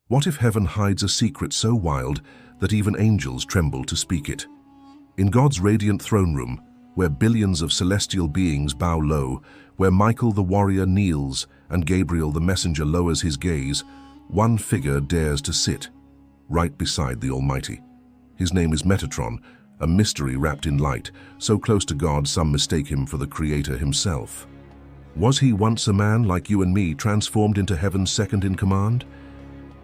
What if heaven hides a secret so wild that even angels tremble to speak it? In God's radiant throne room, where billions of celestial beings bow low, where Michael the warrior kneels and Gabriel the messenger lowers his gaze, one figure dares to sit, right beside the Almighty. His name is Metatron, a mystery wrapped in light, so close to God some mistake him for the Creator himself. Was he once a man like you and me, transformed into heaven's second in command?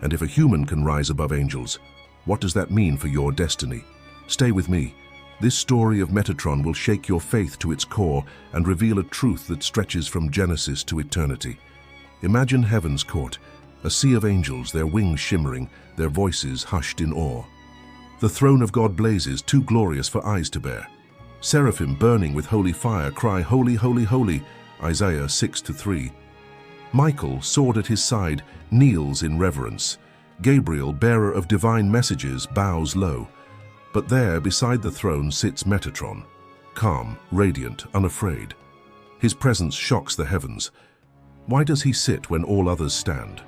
And if a human can rise above angels, what does that mean for your destiny? Stay with me. This story of Metatron will shake your faith to its core and reveal a truth that stretches from Genesis to eternity. Imagine heaven's court, a sea of angels, their wings shimmering, their voices hushed in awe. The throne of God blazes, too glorious for eyes to bear. Seraphim burning with holy fire cry, "Holy, holy, holy," Isaiah 6:3. Michael, sword at his side, kneels in reverence. Gabriel, bearer of divine messages, bows low. But there, beside the throne, sits Metatron, calm, radiant, unafraid. His presence shocks the heavens. Why does he sit when all others stand?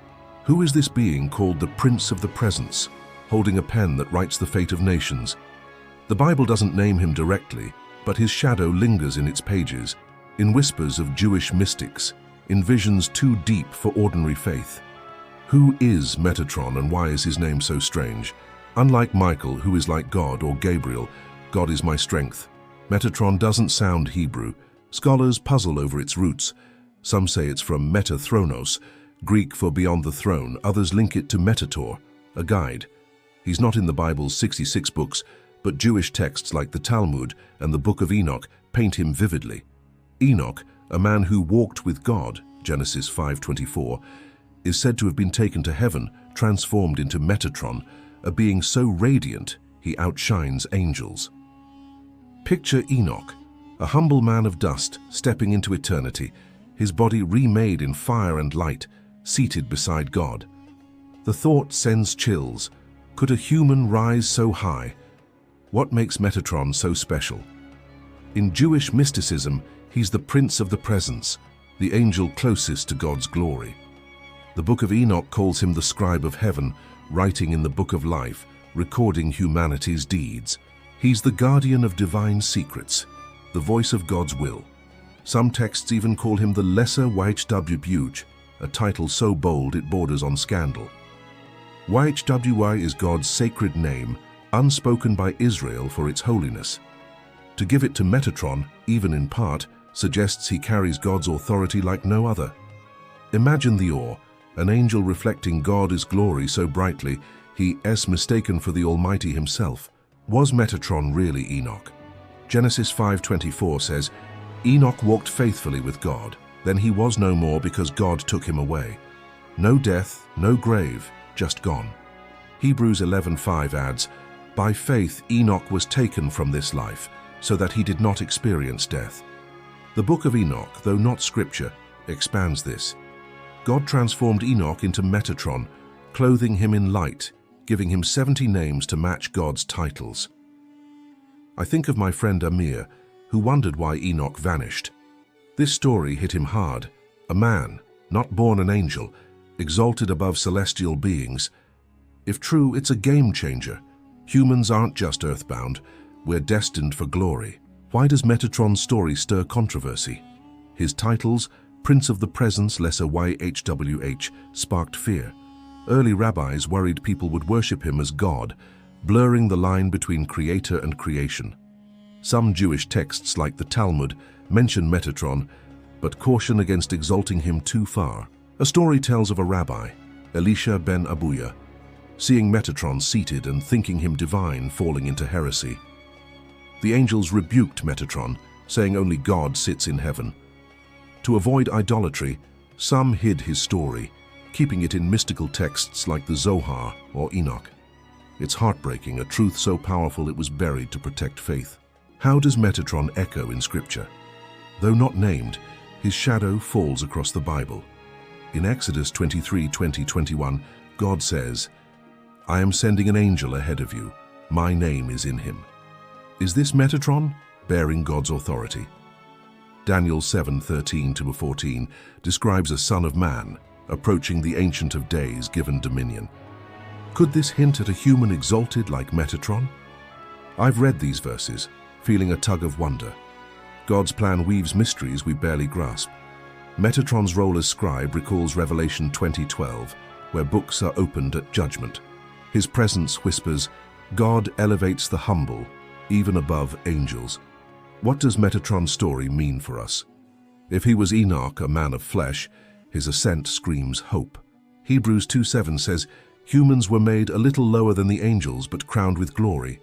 Who is this being called the Prince of the Presence, holding a pen that writes the fate of nations? The Bible doesn't name him directly, but his shadow lingers in its pages, in whispers of Jewish mystics, in visions too deep for ordinary faith. Who is Metatron, and why is his name so strange? Unlike Michael, who is like God, or Gabriel, God is my strength, Metatron doesn't sound Hebrew. Scholars puzzle over its roots. Some say it's from metathronos, Greek for beyond the throne. Others link it to Metator, a guide. He's not in the Bible's 66 books, but Jewish texts like the Talmud and the Book of Enoch paint him vividly. Enoch, a man who walked with God, Genesis 5:24, is said to have been taken to heaven, transformed into Metatron, a being so radiant he outshines angels. Picture Enoch, a humble man of dust stepping into eternity, his body remade in fire and light, seated beside God. The thought sends chills. Could a human rise so high? What makes Metatron so special? In Jewish mysticism, he's the Prince of the Presence, the angel closest to God's glory. The Book of Enoch calls him the scribe of heaven, writing in the Book of Life, recording humanity's deeds. He's the guardian of divine secrets, the voice of God's will. Some texts even call him the Lesser YHWH, a title so bold it borders on scandal. YHWH is God's sacred name, unspoken by Israel for its holiness. To give it to Metatron, even in part, suggests he carries God's authority like no other. Imagine the awe, an angel reflecting God's glory so brightly, he is mistaken for the Almighty himself. Was Metatron really Enoch? Genesis 5:24 says, "Enoch walked faithfully with God. Then he was no more because God took him away. No death, no grave, just gone." Hebrews 11:5 adds, "By faith Enoch was taken from this life, so that he did not experience death." The Book of Enoch, though not scripture, expands this. God transformed Enoch into Metatron, clothing him in light, giving him 70 names to match God's titles. I think of my friend Amir, who wondered why Enoch vanished. This story hit him hard. A man, not born an angel, exalted above celestial beings. If true, it's a game changer. Humans aren't just earthbound, we're destined for glory. Why does Metatron's story stir controversy? His titles, Prince of the Presence, Lesser YHWH, sparked fear. Early rabbis worried people would worship him as God, blurring the line between creator and creation. Some Jewish texts, like the Talmud, mention Metatron, but caution against exalting him too far. A story tells of a rabbi, Elisha ben Abuya, seeing Metatron seated and thinking him divine, falling into heresy. The angels rebuked Metatron, saying only God sits in heaven. To avoid idolatry, some hid his story, keeping it in mystical texts like the Zohar or Enoch. It's heartbreaking, a truth so powerful it was buried to protect faith. How does Metatron echo in Scripture? Though not named, his shadow falls across the Bible. In Exodus 23:20-21, God says, "I am sending an angel ahead of you. My name is in him." Is this Metatron, bearing God's authority? Daniel 7:13-14 describes a son of man approaching the Ancient of Days given dominion. Could this hint at a human exalted like Metatron? I've read these verses, feeling a tug of wonder. God's plan weaves mysteries we barely grasp. Metatron's role as scribe recalls Revelation 20:12, where books are opened at judgment. His presence whispers, God elevates the humble, even above angels. What does Metatron's story mean for us? If he was Enoch, a man of flesh, his ascent screams hope. Hebrews 2:7 says, humans were made a little lower than the angels, but crowned with glory.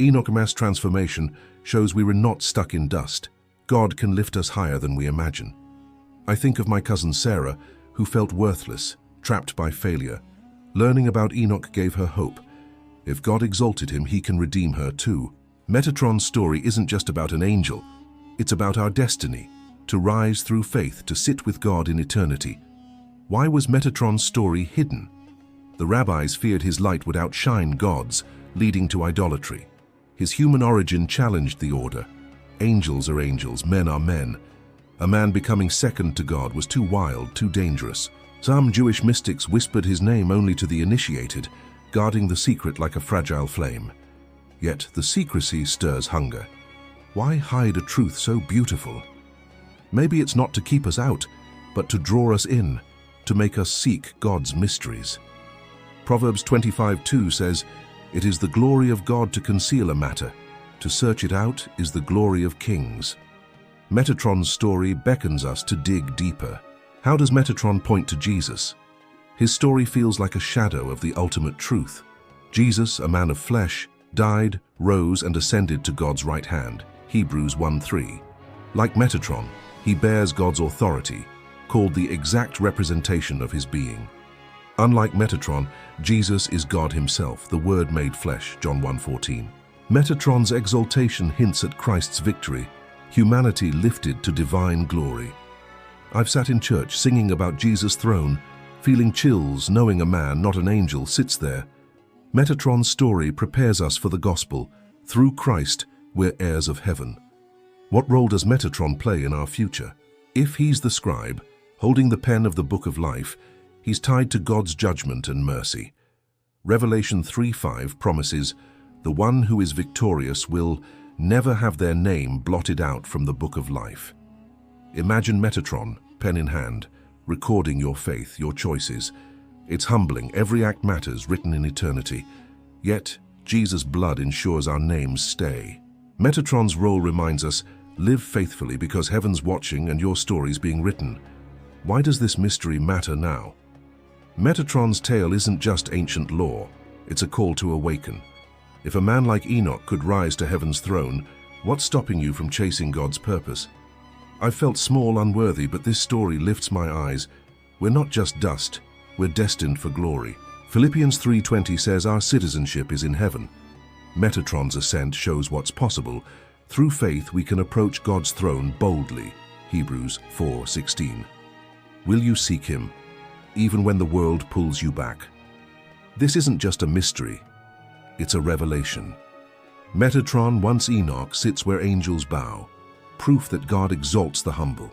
Enoch's mass transformation shows we were not stuck in dust. God can lift us higher than we imagine. I think of my cousin Sarah, who felt worthless, trapped by failure. Learning about Enoch gave her hope. If God exalted him, he can redeem her too. Metatron's story isn't just about an angel. It's about our destiny, to rise through faith, to sit with God in eternity. Why was Metatron's story hidden? The rabbis feared his light would outshine God's, leading to idolatry. His human origin challenged the order. Angels are angels, men are men. A man becoming second to God was too wild, too dangerous. Some Jewish mystics whispered his name only to the initiated, guarding the secret like a fragile flame. Yet the secrecy stirs hunger. Why hide a truth so beautiful? Maybe it's not to keep us out, but to draw us in, to make us seek God's mysteries. Proverbs 25:2 says, it is the glory of God to conceal a matter. To search it out is the glory of kings. Metatron's story beckons us to dig deeper. How does Metatron point to Jesus? His story feels like a shadow of the ultimate truth. Jesus, a man of flesh, died, rose, and ascended to God's right hand. Hebrews 1:3. Like Metatron, he bears God's authority, called the exact representation of his being. Unlike Metatron, Jesus is God himself, the Word made flesh, John 1:14. Metatron's exaltation hints at Christ's victory, humanity lifted to divine glory. I've sat in church singing about Jesus' throne, feeling chills knowing a man, not an angel, sits there. Metatron's story prepares us for the gospel. Through Christ, we're heirs of heaven. What role does Metatron play in our future? If he's the scribe, holding the pen of the book of life, he's tied to God's judgment and mercy. Revelation 3:5 promises, the one who is victorious will never have their name blotted out from the book of life. Imagine Metatron, pen in hand, recording your faith, your choices. It's humbling, every act matters, written in eternity. Yet, Jesus' blood ensures our names stay. Metatron's role reminds us, live faithfully because heaven's watching and your story's being written. Why does this mystery matter now? Metatron's tale isn't just ancient lore, it's a call to awaken. If a man like Enoch could rise to heaven's throne, what's stopping you from chasing God's purpose? I've felt small, unworthy, but this story lifts my eyes. We're not just dust, we're destined for glory. Philippians 3:20 says our citizenship is in heaven. Metatron's ascent shows what's possible. Through faith we can approach God's throne boldly. Hebrews 4:16. Will you seek him, even when the world pulls you back? This isn't just a mystery, it's a revelation. Metatron, once Enoch, sits where angels bow, proof that God exalts the humble.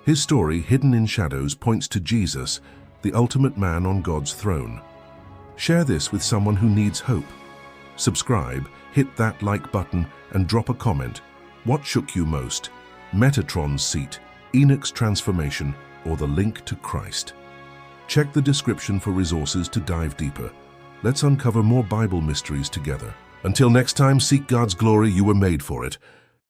His story, hidden in shadows, points to Jesus, the ultimate man on God's throne. Share this with someone who needs hope. Subscribe, hit that like button, and drop a comment. What shook you most? Metatron's seat, Enoch's transformation, or the link to Christ? Check the description for resources to dive deeper. Let's uncover more Bible mysteries together. Until next time, seek God's glory. You were made for it.